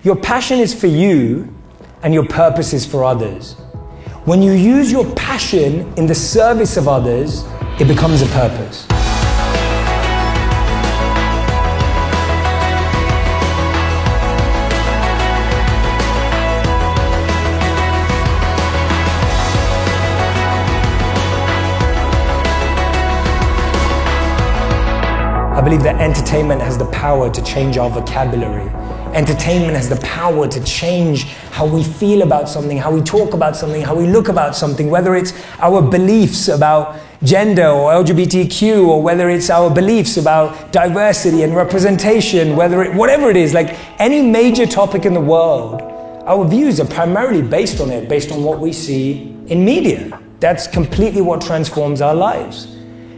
Your passion is for you and your purpose is for others. When you use your passion in the service of others, it becomes a purpose. I believe that entertainment has the power to change our vocabulary. Entertainment has the power to change how we feel about something, how we talk about something, how we look about something, whether it's our beliefs about gender or LGBTQ, or whether it's our beliefs about diversity and representation, whatever it is, like any major topic in the world, our views are primarily based on it, based on what we see in media. That's completely what transforms our lives.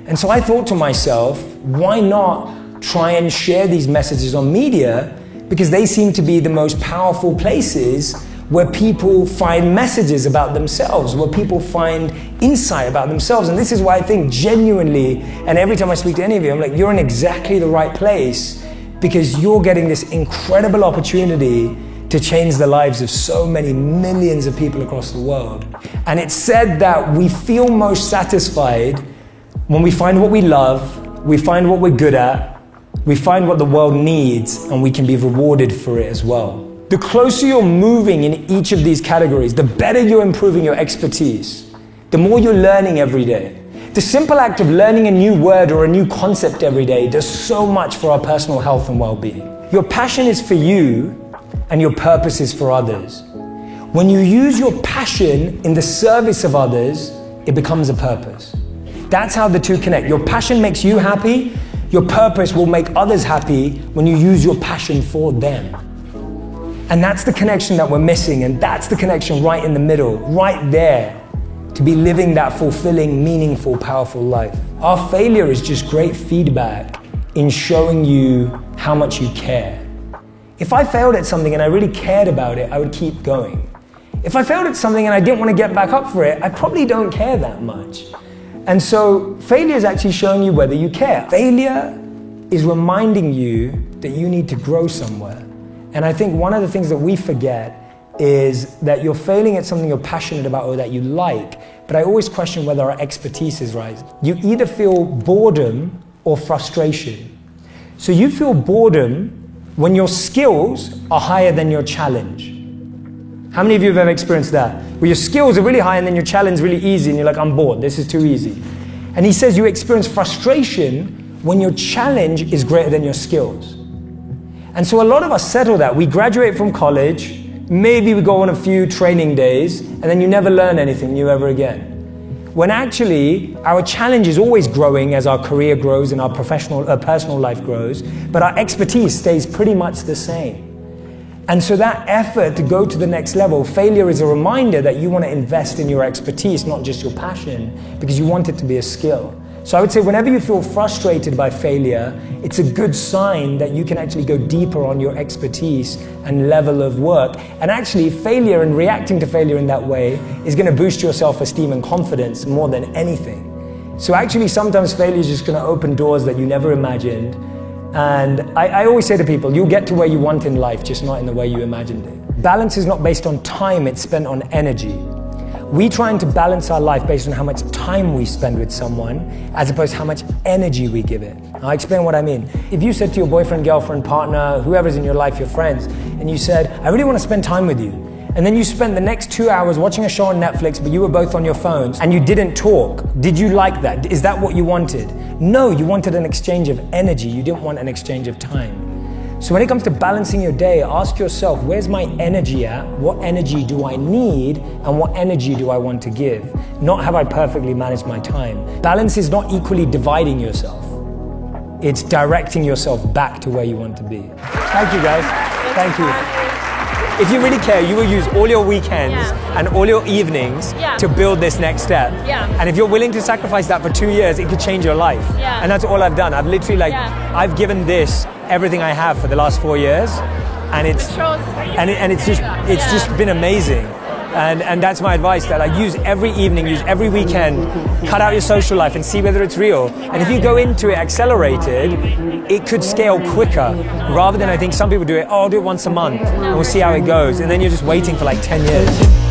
And so I thought to myself, why not try and share these messages on media? Because they seem to be the most powerful places where people find messages about themselves, where people find insight about themselves. And this is why I think genuinely, and every time I speak to any of you, I'm like, you're in exactly the right place, because you're getting this incredible opportunity to change the lives of so many millions of people across the world. And it's said that we feel most satisfied when we find what we love, we find what we're good at, we find what the world needs, and we can be rewarded for it as well. The closer you're moving in each of these categories, the better you're improving your expertise, the more you're learning every day. The simple act of learning a new word or a new concept every day does so much for our personal health and well-being. Your passion is for you, and your purpose is for others. When you use your passion in the service of others, it becomes a purpose. That's how the two connect. Your passion makes you happy. Your purpose will make others happy when you use your passion for them. And that's the connection that we're missing, and that's the connection right in the middle, right there, to be living that fulfilling, meaningful, powerful life. Our failure is just great feedback in showing you how much you care. If I failed at something and I really cared about it, I would keep going. If I failed at something and I didn't want to get back up for it, I probably don't care that much. And so failure is actually showing you whether you care. Failure is reminding you that you need to grow somewhere. And I think one of the things that we forget is that you're failing at something you're passionate about or that you like, but I always question whether our expertise is right. You either feel boredom or frustration. So you feel boredom when your skills are higher than your challenge. How many of you have ever experienced that? Where your skills are really high and then your challenge is really easy and you're like, I'm bored, this is too easy. And he says you experience frustration when your challenge is greater than your skills. And so a lot of us settle that. We graduate from college, maybe we go on a few training days, and then you never learn anything new ever again. When actually, our challenge is always growing as our career grows and our personal life grows, but our expertise stays pretty much the same. And so that effort to go to the next level, failure is a reminder that you want to invest in your expertise, not just your passion, because you want it to be a skill. So I would say whenever you feel frustrated by failure, it's a good sign that you can actually go deeper on your expertise and level of work. And actually failure and reacting to failure in that way is going to boost your self-esteem and confidence more than anything. So actually sometimes failure is just going to open doors that you never imagined. And I always say to people, you'll get to where you want in life, just not in the way you imagined it. Balance is not based on time, it's spent on energy. We trying to balance our life based on how much time we spend with someone, as opposed to how much energy we give it. I'll explain what I mean. If you said to your boyfriend, girlfriend, partner, whoever's in your life, your friends, and you said, I really want to spend time with you. And then you spent the next 2 hours watching a show on Netflix, but you were both on your phones, and you didn't talk. Did you like that? Is that what you wanted? No, you wanted an exchange of energy. You didn't want an exchange of time. So when it comes to balancing your day, ask yourself, where's my energy at? What energy do I need? And what energy do I want to give? Not have I perfectly managed my time. Balance is not equally dividing yourself. It's directing yourself back to where you want to be. Thank you, guys. Thank you. If you really care, you will use all your weekends and all your evenings to build this next step. And if you're willing to sacrifice that for 2 years, it could change your life. And that's all I've done. I've literally I've given this everything I have for the last 4 years, and it's just been amazing. And that's my advice, that I use every evening, use every weekend, cut out your social life and see whether it's real. And if you go into it accelerated, it could scale quicker, rather than I think some people do it, oh, I'll do it once a month and we'll see how it goes. And then you're just waiting for like 10 years.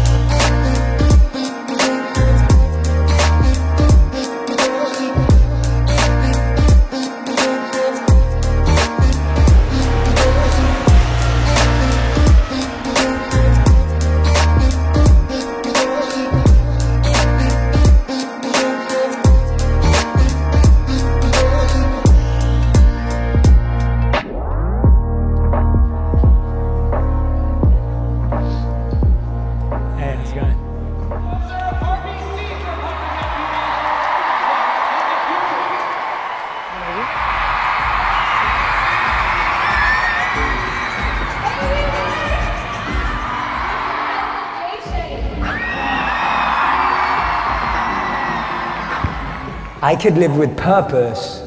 I could live with purpose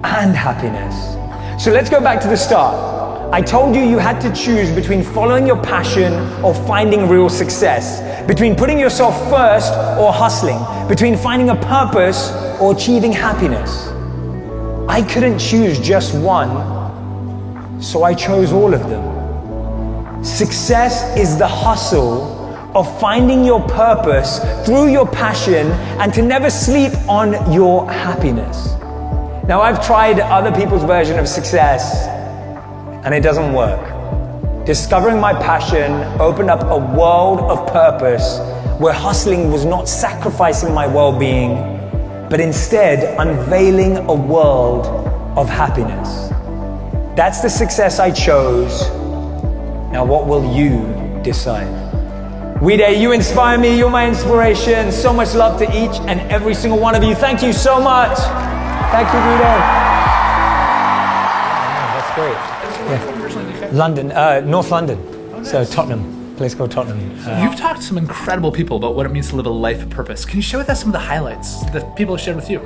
and happiness. So let's go back to the start. I told you you had to choose between following your passion or finding real success, between putting yourself first or hustling, between finding a purpose or achieving happiness. I couldn't choose just one, so I chose all of them. Success is the hustle of finding your purpose through your passion and to never sleep on your happiness. Now, I've tried other people's version of success and it doesn't work. Discovering my passion opened up a world of purpose where hustling was not sacrificing my well-being, but instead unveiling a world of happiness. That's the success I chose. Now, what will you decide? Wide, you inspire me, you're my inspiration. So much love to each and every single one of you. Thank you so much. Thank you, Wide. That's great. Yeah. London, North London. So Tottenham, a place called Tottenham. You've talked to some incredible people about what it means to live a life of purpose. Can you share with us some of the highlights that people have shared with you?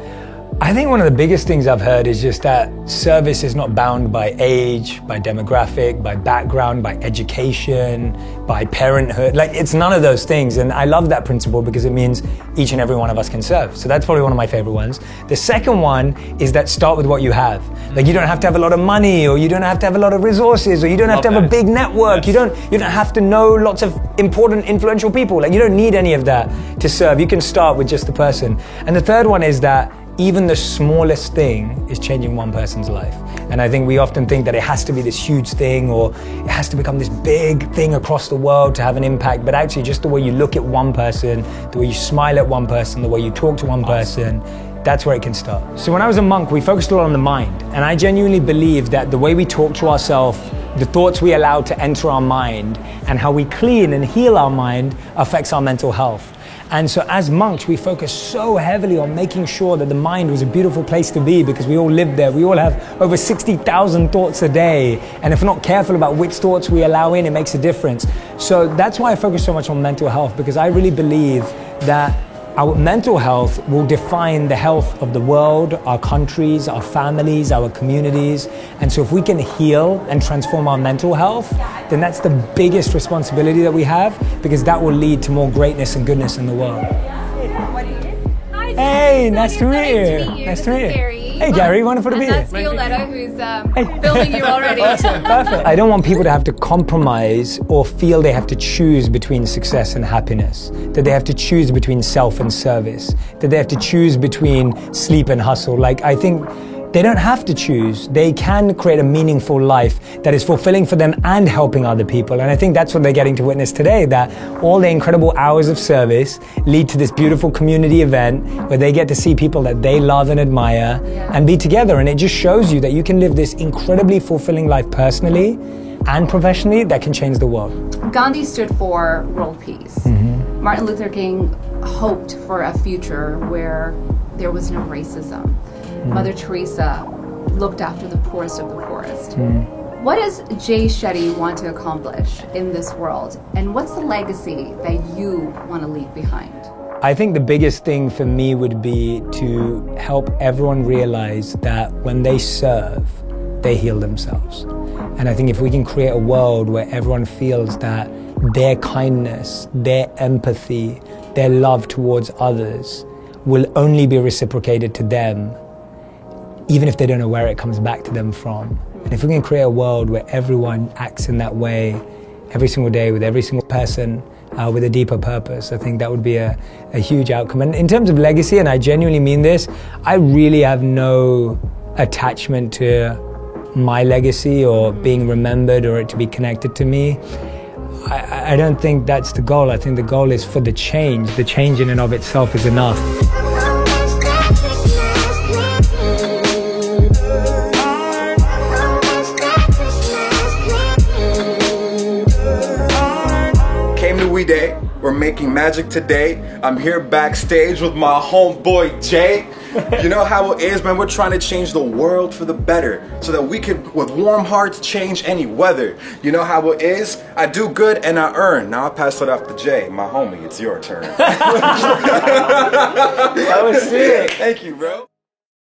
I think one of the biggest things I've heard is just that service is not bound by age, by demographic, by background, by education, by parenthood. Like, it's none of those things. And I love that principle because it means each and every one of us can serve. So that's probably one of my favorite ones. The second one is that start with what you have. Like, you don't have to have a lot of money, or you don't have to have a lot of resources, or you don't have to have a big network. Yes. You don't have to know lots of important, influential people. Like, you don't need any of that to serve. You can start with just the person. And the third one is that even the smallest thing is changing one person's life. And I think we often think that it has to be this huge thing, or it has to become this big thing across the world to have an impact. But actually, just the way you look at one person, the way you smile at one person, the way you talk to one person, that's where it can start. So when I was a monk, we focused a lot on the mind. And I genuinely believe that the way we talk to ourselves, the thoughts we allow to enter our mind, and how we clean and heal our mind affects our mental health. And so as monks, we focus so heavily on making sure that the mind was a beautiful place to be, because we all live there. We all have over 60,000 thoughts a day. And if we're not careful about which thoughts we allow in, it makes a difference. So that's why I focus so much on mental health, because I really believe that our mental health will define the health of the world, our countries, our families, our communities. And so if we can heal and transform our mental health, then that's the biggest responsibility that we have, because that will lead to more greatness and goodness in the world. Hi, hey, nice to meet you. Nice to meet you. Gary. Hey, Gary, wonderful to be here. That's Violetta, who's filming you already. Awesome, perfect. I don't want people to have to compromise or feel they have to choose between success and happiness, that they have to choose between self and service, that they have to choose between sleep and hustle. Like, I think they don't have to choose. They can create a meaningful life that is fulfilling for them and helping other people. And I think that's what they're getting to witness today, that all the incredible hours of service lead to this beautiful community event where they get to see people that they love and admire and be together. And it just shows you that you can live this incredibly fulfilling life personally and professionally that can change the world. Gandhi stood for world peace. Mm-hmm. Martin Luther King hoped for a future where there was no racism. Mother Teresa looked after the poorest of the poorest. What does Jay Shetty want to accomplish in this world? And what's the legacy that you want to leave behind? I think the biggest thing for me would be to help everyone realize that when they serve, they heal themselves. And I think if we can create a world where everyone feels that their kindness, their empathy, their love towards others will only be reciprocated to them, even if they don't know where it comes back to them from. And if we can create a world where everyone acts in that way every single day with every single person with a deeper purpose, I think that would be a huge outcome. And in terms of legacy, and I genuinely mean this, I really have no attachment to my legacy or being remembered or it to be connected to me. I don't think that's the goal. I think the goal is for the change. The change in and of itself is enough. Came to We Day, we're making magic today. I'm here backstage with my homeboy Jay. You know how it is, man, we're trying to change the world for the better so that we can, with warm hearts, change any weather. You know how it is? I do good and I earn. Now I'll pass it off to Jay. My homie, it's your turn. That was sick. Thank you, bro.